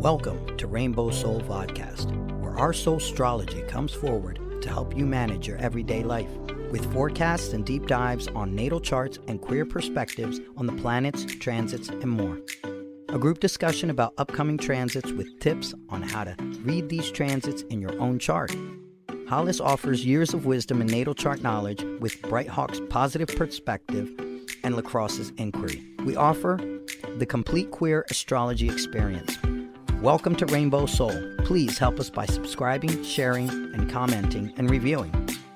Welcome to Rainbow Soul Vodcast, where our Soulstrology comes forward to help you manage your everyday life, with forecasts and deep dives on natal charts and queer perspectives on the planets, transits, and more. A group discussion about upcoming transits with tips on how to read these transits in your own chart. Hollis offers years of wisdom and natal chart knowledge with Bright Hawk's positive perspective and Lacrosse's inquiry. We offer the complete queer astrology experience. Welcome to Rainbow Soul. Please help us by subscribing, sharing, and commenting and reviewing.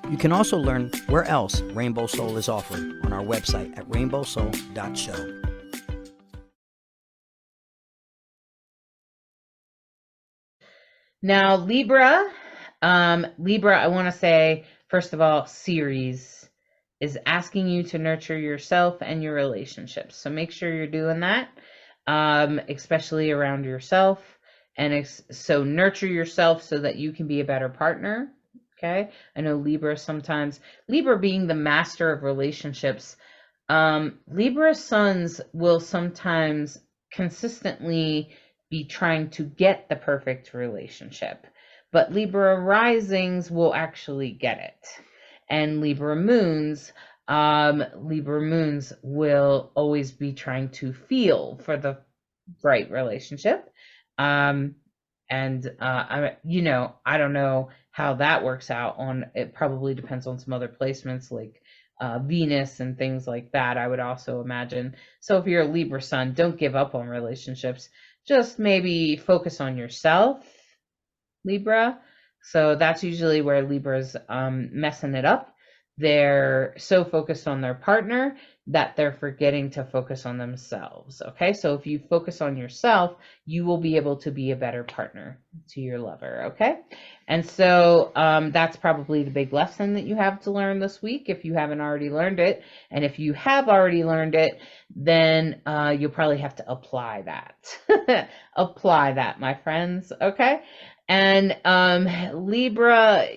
You can also learn where else Rainbow Soul is offered on our website at rainbowsoul.show. Now, Libra, I want to say, first of all, Ceres is asking you to nurture yourself and your relationships. So make sure you're doing that, especially around yourself. And so nurture yourself so that you can be a better partner. Okay. I know Libra being the master of relationships, Libra suns will sometimes consistently be trying to get the perfect relationship, but Libra risings will actually get it. And Libra moons will always be trying to feel for the right relationship. I don't know how that works out it probably depends on some other placements like Venus and things like that, I would also imagine. So if you're a Libra sun, don't give up on relationships. Just maybe focus on yourself, Libra. So that's usually where Libra's messing it up. They're so focused on their partner that they're forgetting to focus on themselves. Okay, so if you focus on yourself, you will be able to be a better partner to your lover. Okay, and so that's probably the big lesson that you have to learn this week if you haven't already learned it. And if you have already learned it, then you'll probably have to apply that. Apply that, my friends. Okay. And Libra,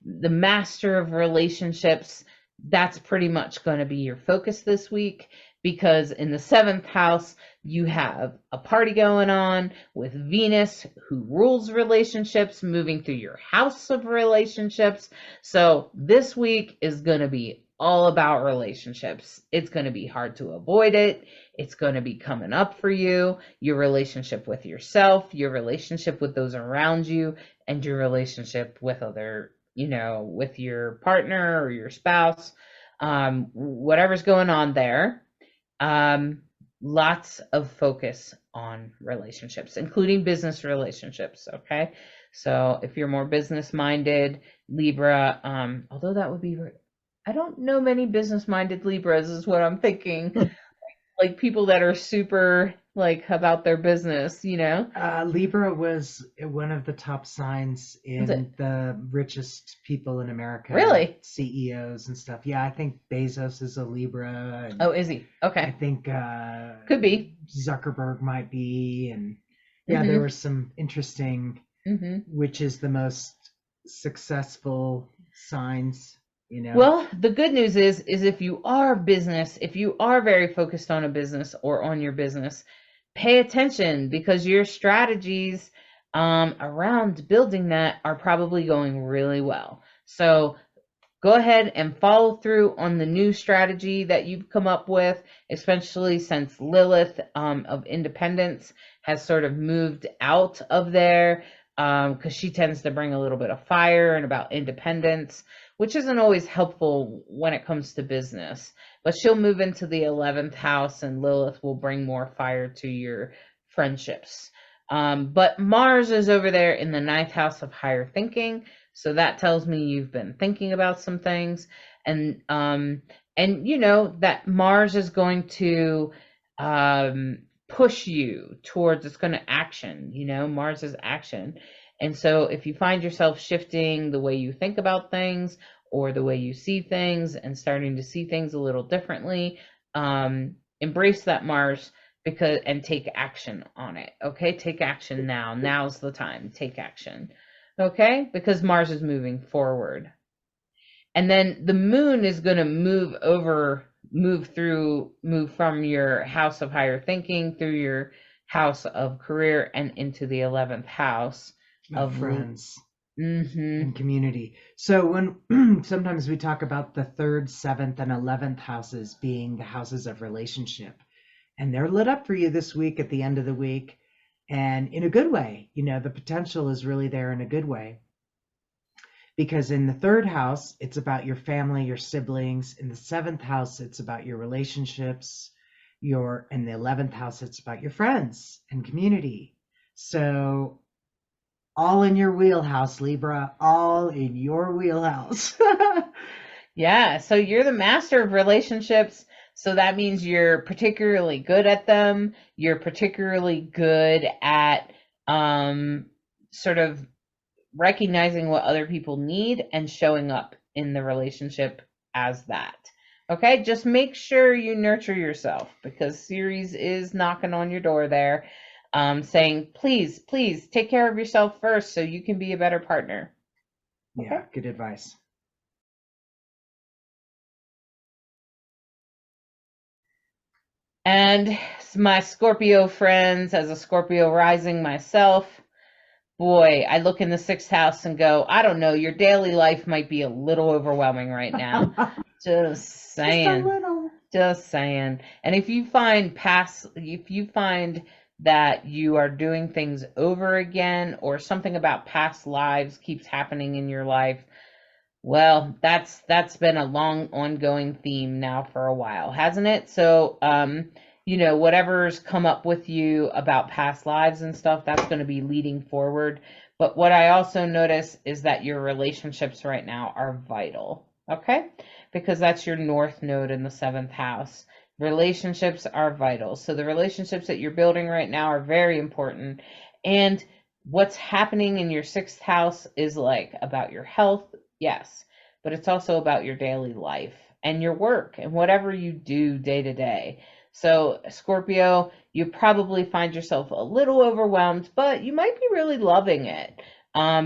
the master of relationships, that's pretty much going to be your focus this week, because in the 7th house, you have a party going on with Venus, who rules relationships, moving through your house of relationships. So this week is going to be all about relationships. It's going to be hard to avoid it. It's going to be coming up for you, your relationship with yourself, your relationship with those around you, and your relationship with with your partner or your spouse, whatever's going on there. Lots of focus on relationships, including business relationships. Okay. So if you're more business minded, Libra, although that would be, I don't know many business minded Libras is what I'm thinking. Like people that are super about their business, Libra was one of the top signs in the richest people in America. Really? CEOs and stuff. Yeah, I think Bezos is a Libra. Oh, is he? Okay. I think could be. Zuckerberg might be. And yeah, there were some interesting, which is the most successful signs. Well, the good news is if you are very focused on a business or on your business, pay attention, because your strategies around building that are probably going really well. So go ahead and follow through on the new strategy that you've come up with, especially since Lilith of Independence has sort of moved out of there, because she tends to bring a little bit of fire and about independence, which isn't always helpful when it comes to business. But she'll move into the 11th house, and Lilith will bring more fire to your friendships. But Mars is over there in the 9th house of higher thinking. So that tells me you've been thinking about some things. And that Mars is going to push you towards, it's going to action. Mars is action. And so if you find yourself shifting the way you think about things or the way you see things and starting to see things a little differently, embrace that Mars and take action on it. Okay. Take action now. Now's the time. Take action. Okay. Because Mars is moving forward. And then the moon is going to move from your house of higher thinking through your house of career and into the 11th house of friends Mm-hmm. and community. So when sometimes we talk about the 3rd, 7th, and 11th houses being the houses of relationship, and they're lit up for you this week at the end of the week, and in a good way. You know, the potential is really there in a good way. Because in the 3rd house, it's about your family, your siblings. In the 7th house, it's about your relationships. In the 11th house, it's about your friends and community. So all in your wheelhouse, Libra, all in your wheelhouse. Yeah, so you're the master of relationships. So that means you're particularly good at them. You're particularly good at sort of recognizing what other people need and showing up in the relationship as that. Okay, just make sure you nurture yourself, because Ceres is knocking on your door there, saying, please, please take care of yourself first so you can be a better partner. Okay? Yeah, good advice. And my Scorpio friends, as a Scorpio rising myself, boy, I look in the 6th house and go, I don't know, your daily life might be a little overwhelming right now. Just saying. Just a little. Just saying. And if you find that you are doing things over again, or something about past lives keeps happening in your life, well, that's been a long ongoing theme now for a while, hasn't it? So, whatever's come up with you about past lives and stuff, that's going to be leading forward. But what I also notice is that your relationships right now are vital, okay? Because that's your north node in the 7th house. Relationships are vital. So the relationships that you're building right now are very important. And what's happening in your 6th house is like about your health, yes, but it's also about your daily life and your work and whatever you do day to day. So Scorpio, you probably find yourself a little overwhelmed, but you might be really loving it,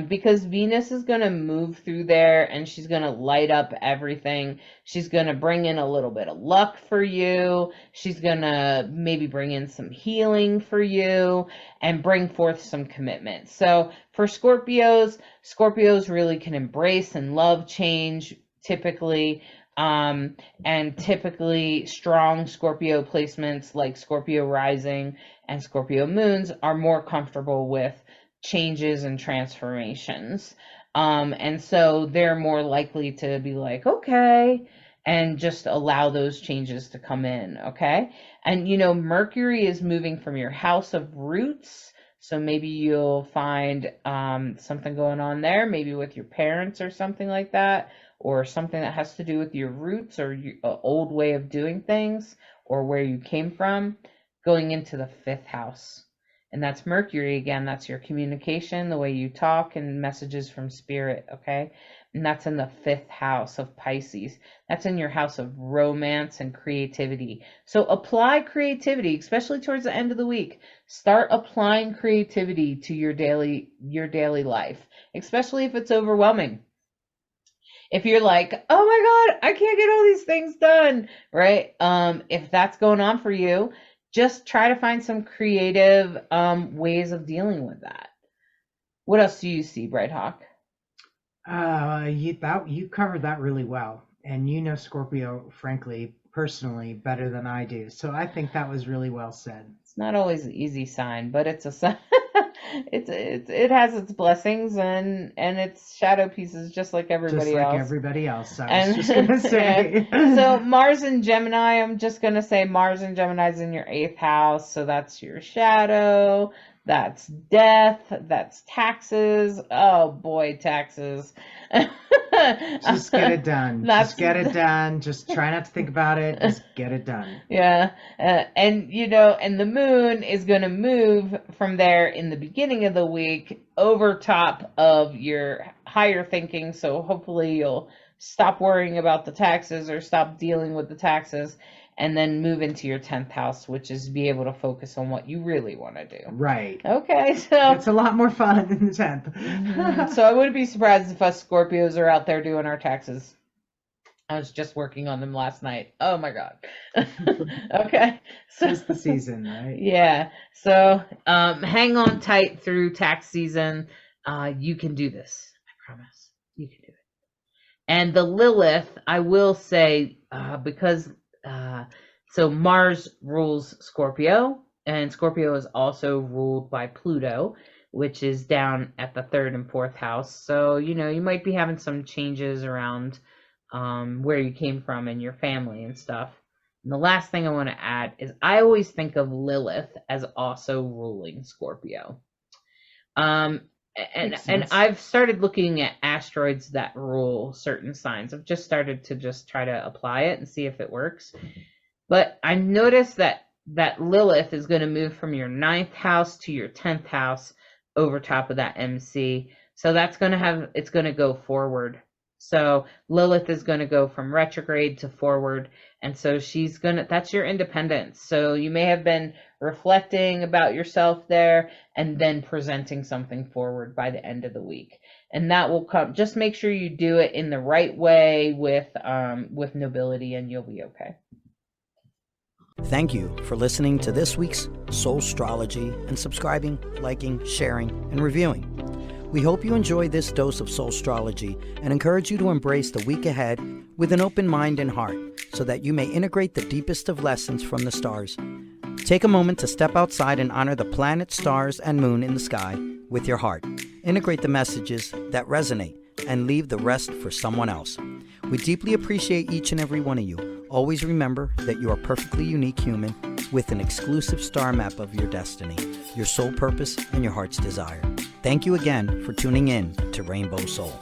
because Venus is going to move through there and she's going to light up everything. She's going to bring in a little bit of luck for you. She's going to maybe bring in some healing for you and bring forth some commitment. So for Scorpios really can embrace and love change typically. And typically strong Scorpio placements like Scorpio rising and Scorpio moons are more comfortable with changes and transformations. And so they're more likely to be like, okay, and just allow those changes to come in, okay? And, Mercury is moving from your house of roots. So maybe you'll find something going on there, maybe with your parents or something like that, or something that has to do with your roots or your old way of doing things or where you came from, going into the 5th house. And that's Mercury again. That's your communication, the way you talk, and messages from spirit, okay? And that's in the 5th house of Pisces. That's in your house of romance and creativity. So apply creativity, especially towards the end of the week. Start applying creativity to your daily life, especially if it's overwhelming. If you're like, oh my God, I can't get all these things done, right? If that's going on for you, just try to find some creative ways of dealing with that. What else do you see, Bright Hawk? You covered that really well. And you know Scorpio, frankly, personally, better than I do. So I think that was really well said. It's not always an easy sign, but it's a sign. It has its blessings and its shadow pieces, just like everybody else. Just like everybody else. I was just gonna say. Yeah. So Mars and Gemini, I'm just gonna say Mars and Gemini is in your 8th house, so that's your shadow. That's death. That's taxes. Oh boy, taxes. Just get it done. Just get it done. Just try not to think about it. Just get it done. Yeah. And the moon is going to move from there in the beginning of the week over top of your higher thinking. So hopefully you'll stop worrying about the taxes or stop dealing with the taxes, and then move into your 10th house, which is be able to focus on what you really want to do. Right. Okay, so it's a lot more fun in the 10th. So I wouldn't be surprised if us Scorpios are out there doing our taxes. I was just working on them last night. Oh my God. Okay. So It's the season, right? yeah. So hang on tight through tax season. You can do this. I promise. You can do it. And the Lilith, I will say, because so Mars rules Scorpio, and Scorpio is also ruled by Pluto, which is down at the 3rd and 4th house. So, you might be having some changes around where you came from and your family and stuff. And the last thing I want to add is I always think of Lilith as also ruling Scorpio. And I've started looking at asteroids that rule certain signs. I've just started to try to apply it and see if it works. But I noticed that Lilith is going to move from your 9th house to your 10th house over top of that MC. So it's going to go forward. So Lilith is going to go from retrograde to forward. And so that's your independence. So you may have been reflecting about yourself there and then presenting something forward by the end of the week. And that will come. Just make sure you do it in the right way with nobility, and you'll be okay. Thank you for listening to this week's Soulstrology and subscribing, liking, sharing, and reviewing. We hope you enjoy this dose of Soulstrology and encourage you to embrace the week ahead with an open mind and heart so that you may integrate the deepest of lessons from the stars. Take a moment to step outside and honor the planets, stars, and moon in the sky with your heart. Integrate the messages that resonate and leave the rest for someone else. We deeply appreciate each and every one of you. Always remember that you are a perfectly unique human with an exclusive star map of your destiny, your soul purpose, and your heart's desire. Thank you again for tuning in to Rainbow Soul.